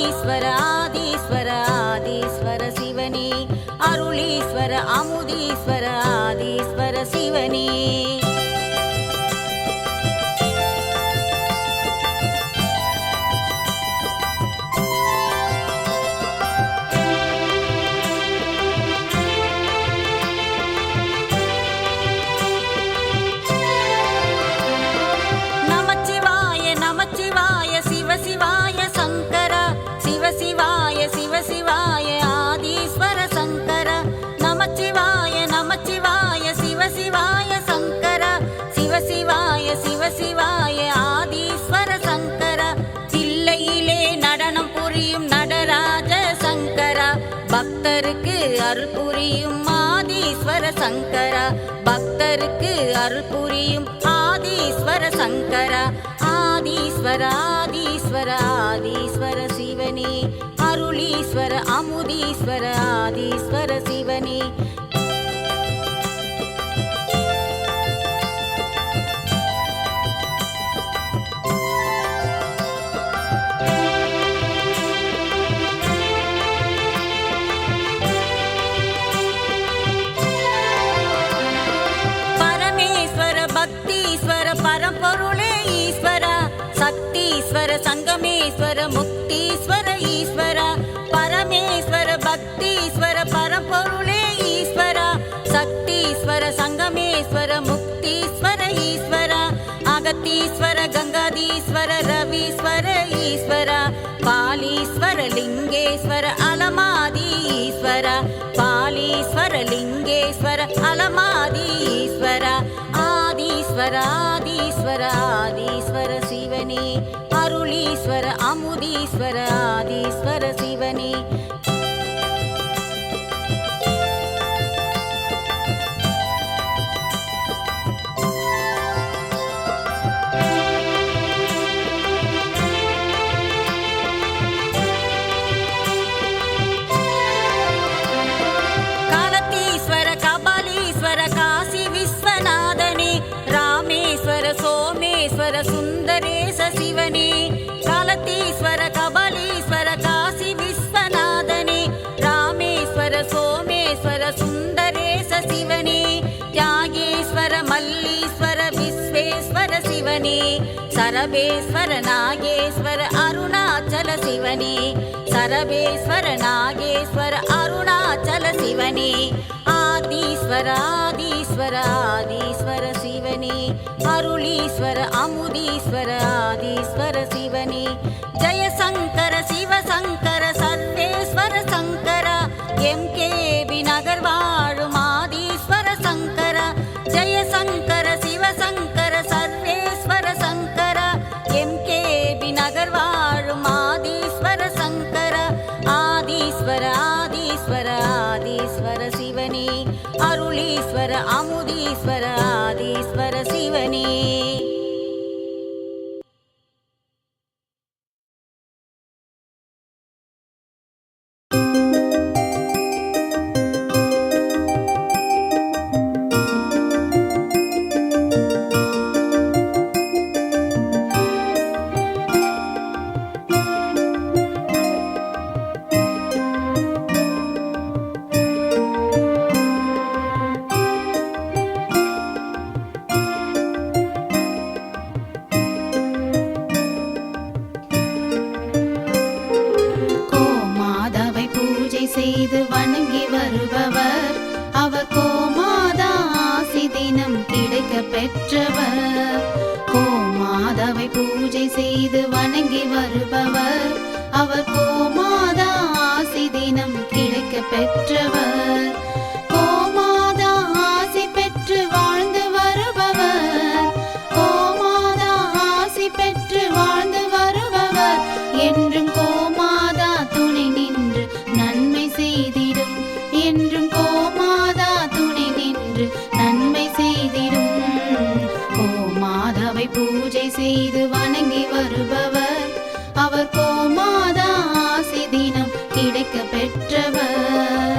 ஆதீஸ்வர ஆதீஸ்வர ஆதீஸ்வர சிவனே அருளீஸ்வர அமுதீஸ்வர ஆதீஸ்வர சிவனே சிவாய சங்கர சிவசிவாய சிவசிவாய ஆதீஸ்வர சங்கர நமச்சிவாய நமச்சிவாய சிவசிவாய சங்கர சிவசிவாய சிவசிவாய ஆதீஸ்வர சங்கர சில்லையிலே நடனம் புரியும் நடராஜ சங்கர பக்தருக்கு அருள் புரியும் ஆதீஸ்வர சங்கர பக்தருக்கு அருள் புரியும் ஆதீஸ்வர சங்கர ஆதீஸ்வர ஆதீஸ்வர ஆதீஸ்வர சிவனே அருளீஸ்வர அமுதீஸ்வர ஆதீஸ்வர சிவனே பரமேஸ்வர பக்தீஸ்வர பரம்பொருளே ஈஸ்வர சக்தீஸ்வர சங்கமேஸ்வர முக்தீஸ்வர ஈஸ்வர பரமேஸ்வர பக்தீஸ்வர பரம்பொருளே ஈஸ்வர சக்தீஸ்வர சங்கமேஸ்வர முக்தீஸ்வர ஈஸ்வர அகத்தீஸ்வர கங்காதீஸ்வர ரவீஸ்வர ஈஸ்வர பாலீஸ்வர லிங்கேஸ்வர அலமாதி ஈஸ்வர பாலீஸ்வர லிங்கேஸ்வர அலமாதி ஈஸ்வர ஆதீஸ்வர ஆதீஸ்வர ஆதீஸ்வர சிவனே அருளீஸ்வர அமுதீஸ்வர ஆதீஸ்வர சிவனே காலத்தீஸ்வர கபாலீஸ்வர காசி விஸ்வநாதனே ராமேஸ்வர சோமேஸ்வர சுந்தரேச சிவனே காலத்தீஸ்வர கபாலீஸ்வர காசி விஸ்வநாதனே ராமேஸ்வர சோமேஸ்வர சுந்தரேச சிவனே தியாகேஸ்வர மல்லீஸ்வர விஸ்வேஸ்வர சிவனே சரபேஸ்வர நாகேஸ்வர அருணாச்சல சிவனே சரபேஸ்வர நாகேஸ்வர அருணாச்சல சிவனே ஆதீஸ்வர ஆதீஸ்வர ஆதீஸ்வர சிவனே அருளீஸ்வர அமுதீஸ்வர ஆதீஸ்வர சிவனே ஜெயசங்கர சிவசங்கர சர்வேஸ்வர சங்கர எம்கேபி நகர் வாழும் ஆதீஸ்வர சங்கர ஜெயசங்கர சிவசங்கர சர்வேஸ்வர சங்கர எம்கேபி நகர் வாழும் ஆதீஸ்வர சங்கர ஆதீஸ்வர ஆதீஸ்வர ஆதீஸ்வர சிவனே அருளீஸ்வர அமுதீஸ்வர ஆதீஸ்வர சிவனே செய்து வணங்கி வருபவர் அவர் கோமாதா ஆசி தினம் கிடைக்க பெற்றவர் கோமாதாவை பூஜை செய்து வணங்கி வருபவர் அவர் கோமாதா ஆசி தினம் கிடைக்க பெற்றவர் கோமாதா ஆசி பெற்று வாழ்ந்து வருபவர் கோமாதா ஆசி பெற்று வாழ்ந்து வருபவர் என்றும் கோமாதா துணை நின்று நன்மை செய்திடும் என்றும் கோமாதா துணை நின்று நன்மை செய்திடும் கோமாதாவை பூஜை செய்து வணங்கி வருபவர் அவர் கோமாதா ஆசி தினம் கிடைக்க பெற்றவர்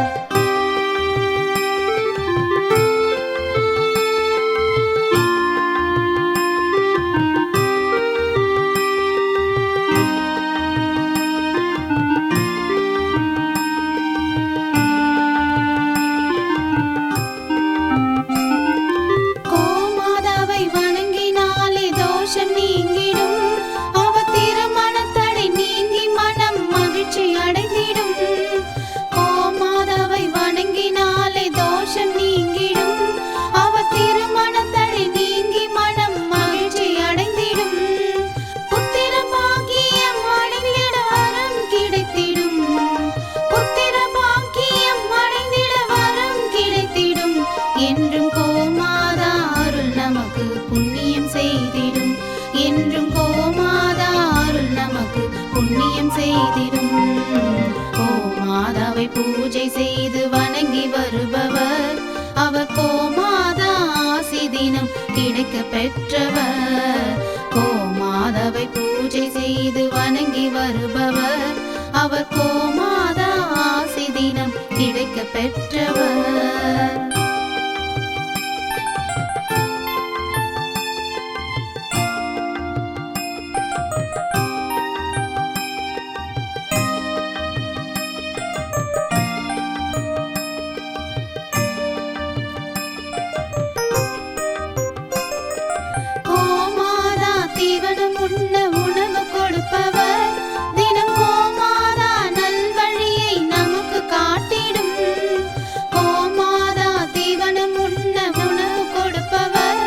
புண்ணியம் செய்திடும். கோமாதாவை பூஜை செய்து வணங்கி வருபவர் அவர் கோமாதா ஆசி தினம் கிடைக்க பெற்றவர். கோமாதாவை பூஜை செய்து வணங்கி வருபவர் அவர் கோமாதா ஆசி தினம் கிடைக்க பெற்றவர். கோமாதா தீவனம் உண்ண உணவு கொடுப்பவர் தினம் கோமாதா நல்வழியை நமக்கு காட்டிடும். கோமாதா தீவனம் உண்ண உணவு கொடுப்பவர்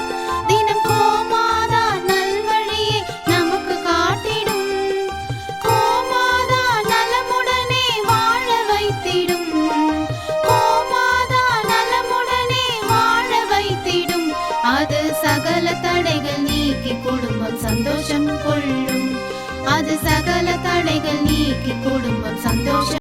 தினம் கோமாதா நல்வழியை நமக்கு காட்டிடும். கோமாதா நலமுடனே வாழ வைத்திடும். கோமாதா நலமுடனே வாழ வைத்திடும். அது சகல தடைகள் நீக்கி குடும்பம் சந்தோஷம் கொள்ளும். அது சகல தடைகள் நீக்கி குடும்பம் சந்தோஷம்